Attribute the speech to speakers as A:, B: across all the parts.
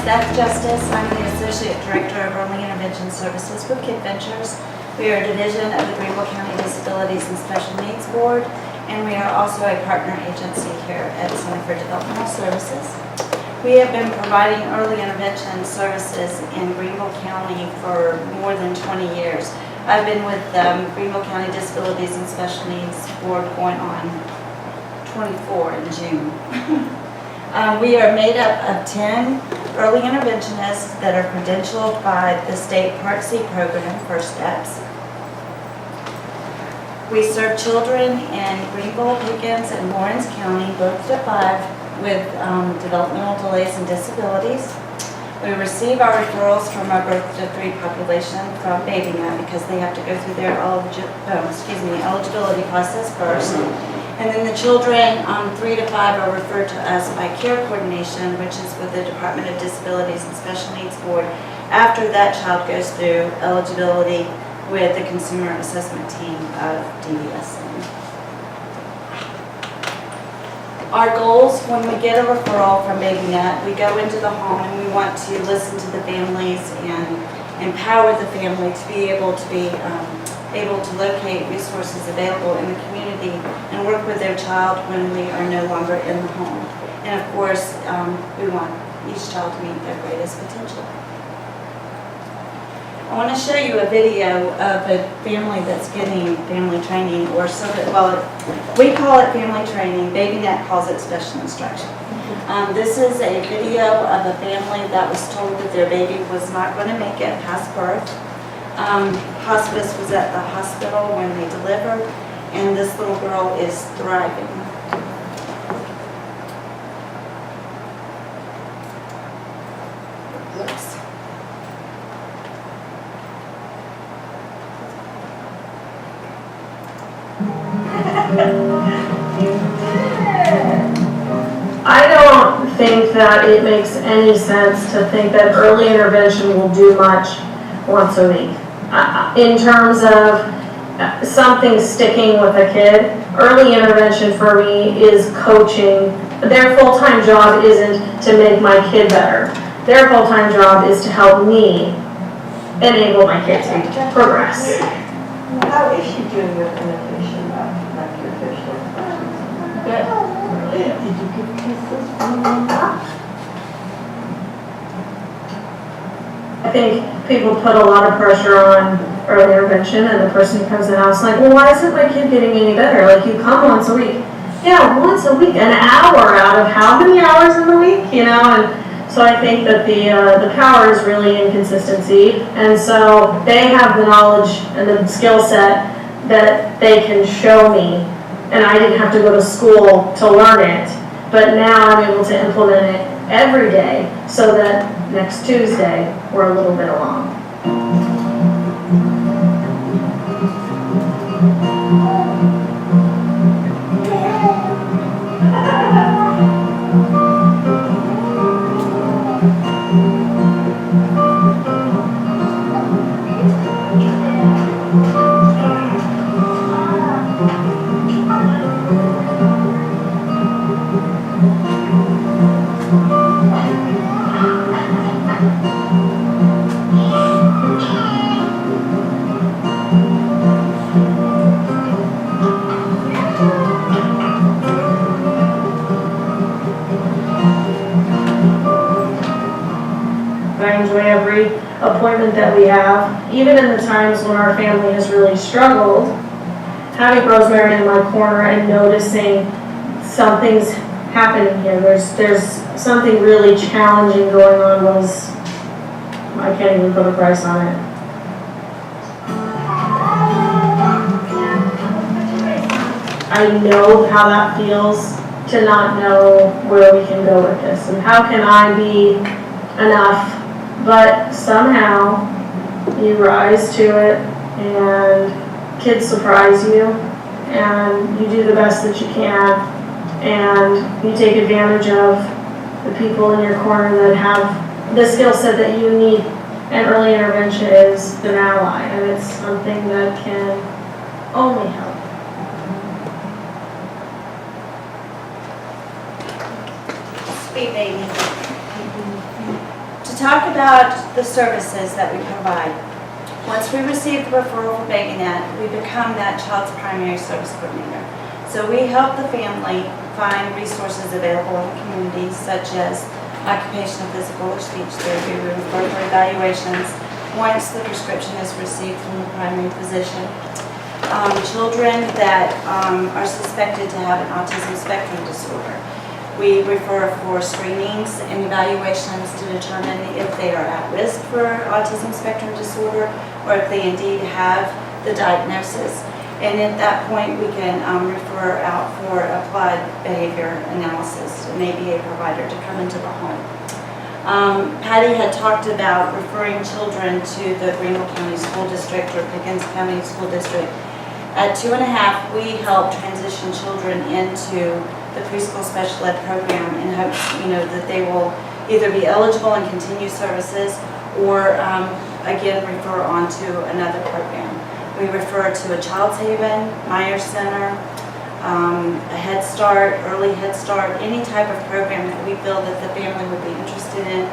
A: Beth Justice. I'm the Associate Director of Early Intervention Services with KidVentures. We are a division of the Greenville County Disabilities and Special Needs Board, and we are also a partner agency here at Center for Developmental Services. We have been providing early intervention services in Greenville County for more than 20 years. I've been with Greenville County Disabilities and Special Needs Board going on 24 in June. We are made up of 10 early interventionists that are credentialed by the state Part C program, First Steps. We serve children in Greenville, Pickens, and Lawrence County, both to 5, with developmental delays and disabilities. We receive our referrals from our birth to 3 population from BabyNet because they have to go through their eligibility process first. And then the children 3 to 5 are referred to us by care coordination, which is with the Department of Disabilities and Special Needs Board, after that child goes through eligibility with the consumer assessment team of DVSN. Our goals, when we get a referral from BabyNet, we go into the home and we want to listen to the families and empower the family to be able to locate resources available in the community and work with their child when we are no longer in the home. And of course, we want each child to meet their greatest potential. I want to show you a video of a family that's getting family training, or we call it family training. BabyNet calls it special instruction. This is a video of a family that was told that their baby was not going to make it past birth. Hospice was at the hospital when they delivered, and this little girl is thriving. Oops.
B: I don't think that it makes any sense to think that early intervention will do much once a week. In terms of something sticking with a kid, early intervention for me is coaching. Their full-time job isn't to make my kid better. Their full-time job is to help me enable my kid to progress.
C: How is she doing with innovation, like your official? Good. Did you get kisses from them?
B: I think people put a lot of pressure on early intervention, and the person who comes to the house like, well, why isn't my kid getting any better? Like, you come once a week. Yeah, once a week, an hour out of how many hours in the week, you know? And so I think that the power is really in consistency, and so they have the knowledge and the skill set that they can show me, and I didn't have to go to school to learn it, but now I'm able to implement it every day so that next Tuesday we're a little bit along. I enjoy every appointment that we have, even in the times when our family has really struggled. Having Rosemary in my corner and noticing something's happening here, there's something really challenging going on, was, I can't even put a price on it. I know how that feels to not know where we can go with this, and how can I be enough. But somehow you rise to it, and kids surprise you, and you do the best that you can, and you take advantage of the people in your corner that have the skill set that you need. And early intervention is an ally, and it's something that can only help.
A: Sweet baby. talk about the services that we provide. Once we receive the referral from BabyNet, we become that child's primary service coordinator. So we help the family find resources available in the community, such as occupational, physical, or speech therapy. We refer for evaluations once the prescription is received from the primary physician. Children that are suspected to have an autism spectrum disorder. We refer for screenings and evaluations to determine if they are at risk for autism spectrum disorder or if they indeed have the diagnosis. And at that point, we can refer out for applied behavior analysis, maybe a provider to come into the home. Patty had talked about referring children to the Greenville County School District or Pickens County School District. At 2 1/2, we help transition children into the preschool special ed program in hopes, that they will either be eligible and continue services or, again, refer on to another program. We refer to a Child's Haven, Meyer Center, a Head Start, Early Head Start, any type of program that we feel that the family would be interested in,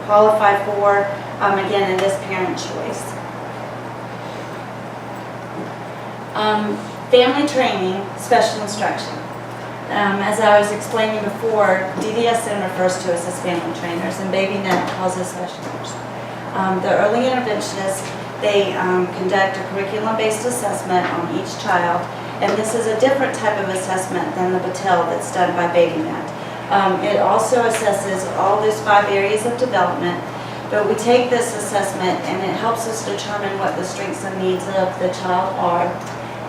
A: qualify for, again, in this parent choice. Family training, special instruction. As I was explaining before, DDSN refers to us as family trainers and BabyNet calls us specialists. The early interventionists, they conduct a curriculum-based assessment on each child, and this is a different type of assessment than the Battelle that's done by BabyNet. It also assesses all those 5 areas of development, but we take this assessment and it helps us determine what the strengths and needs of the child are,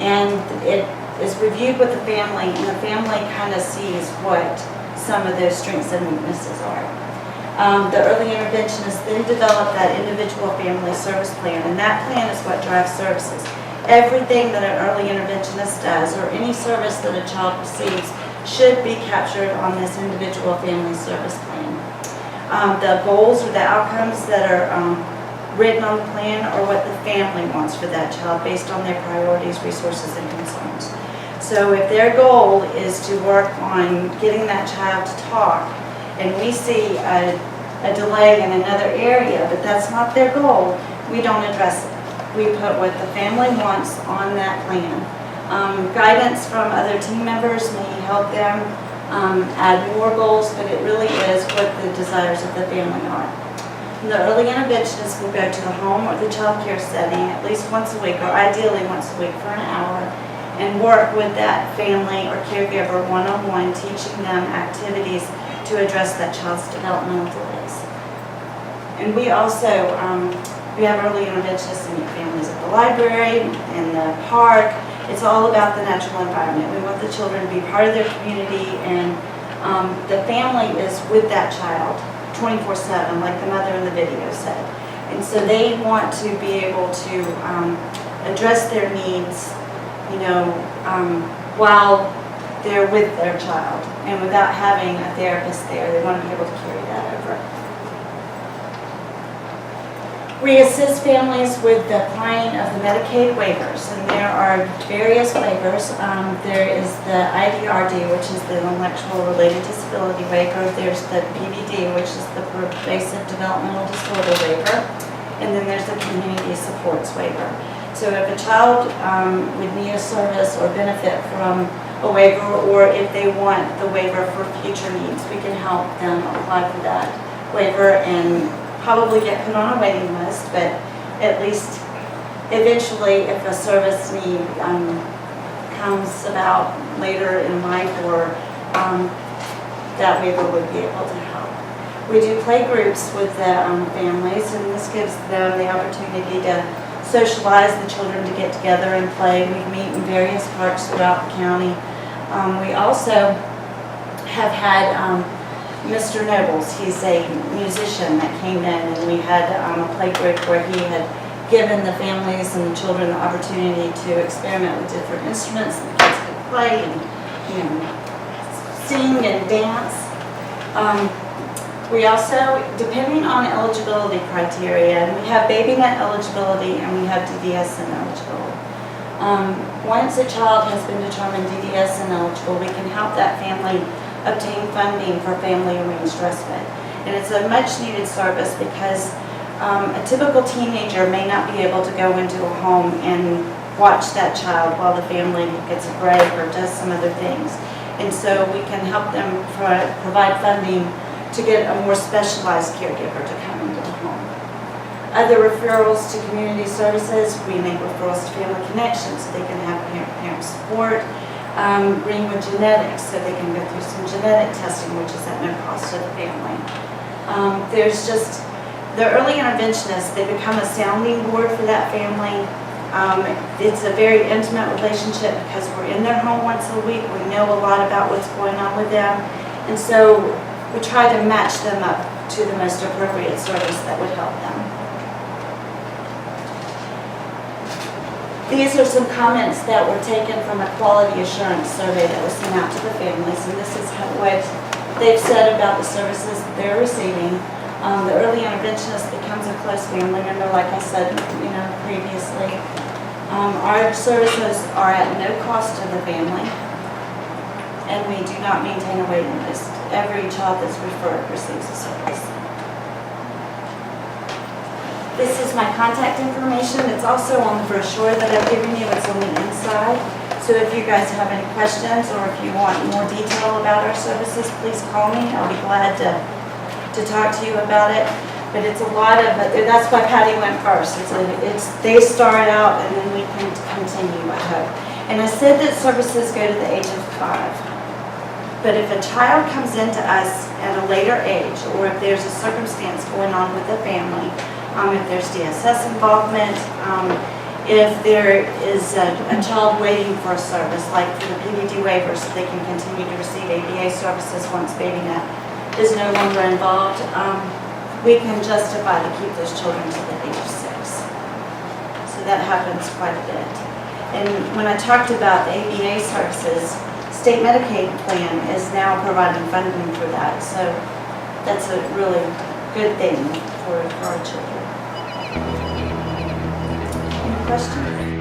A: and it is reviewed with the family, and the family kind of sees what some of those strengths and weaknesses are. The early interventionists then develop that individual family service plan, and that plan is what drives services. Everything that an early interventionist does, or any service that a child receives, should be captured on this individual family service plan. The goals or the outcomes that are written on the plan are what the family wants for that child based on their priorities, resources, and concerns. So if their goal is to work on getting that child to talk, and we see a delay in another area, but that's not their goal, we don't address it. We put what the family wants on that plan. Guidance from other team members may help them add more goals, but it really is what the desires of the family are. And the early interventionists will go to the home or the child care setting at least once a week, or ideally once a week for an hour, and work with that family or caregiver one-on-one, teaching them activities to address that child's developmental delays. And we also, we have early interventionists in families at the library, in the park. It's all about the natural environment. We want the children to be part of their community, and the family is with that child 24/7, like the mother in the video said. And so they want to be able to address their needs, while they're with their child, and without having a therapist there. They want to be able to carry that over. We assist families with the applying of the Medicaid waivers, and there are various waivers. There is the IDRD, which is the intellectual related disability waiver. There's the PVD, which is the pervasive developmental disorder waiver, and then there's the community supports waiver. So if a child would need a service or benefit from a waiver, or if they want the waiver for future needs, we can help them apply for that waiver and probably get put on a waiting list, but at least eventually if a service need comes about later in life, or that waiver would be able to help. We do play groups with the families, and this gives them the opportunity to socialize, the children to get together and play. We meet in various parks throughout the county. We also have had Mr. Nobles. He's a musician that came in, and we had a play group where he had given the families and the children the opportunity to experiment with different instruments, and the kids could play and sing and dance. We also, depending on eligibility criteria, and we have BabyNet eligibility and we have DDSN eligibility. Once a child has been determined DDSN eligible, we can help that family obtain funding for family arranged respite. And it's a much needed service because a typical teenager may not be able to go into a home and watch that child while the family gets a break or does some other things. And so we can help them provide funding to get a more specialized caregiver to come into the home. Other referrals to community services, we make referrals to Family Connections so they can have parent support. Greenwood Genetics so they can go through some genetic testing, which is at no cost to the family. There's just the early interventionists, they become a sounding board for that family. It's a very intimate relationship because we're in their home once a week. We know a lot about what's going on with them. And so we try to match them up to the most appropriate service that would help them. These are some comments that were taken from a quality assurance survey that was sent out to the families. And this is what they've said about the services they're receiving. The early interventionist becomes a close family member, like I said, previously. Our services are at no cost to the family, and we do not maintain a waiting list. Every child that's referred receives a service. This is my contact information. It's also on the brochure that I've given you. It's on the inside. So if you guys have any questions or if you want more detail about our services, please call me. I'll be glad to talk to you about it. But it's a lot of, that's why Patty went first. They start out and then we can continue, I hope. And I said that services go to the age of 5. But if a child comes into us at a later age, or if there's a circumstance going on with the family, if there's DSS involvement, if there is a child waiting for a service, like for the PDD waiver, so they can continue to receive ABA services once BabyNet is no longer involved, we can justify to keep those children to the age of 6. So that happens quite a bit. And when I talked about the ABA services, state Medicaid plan is now providing funding for that. So that's a really good thing for our children. Any questions?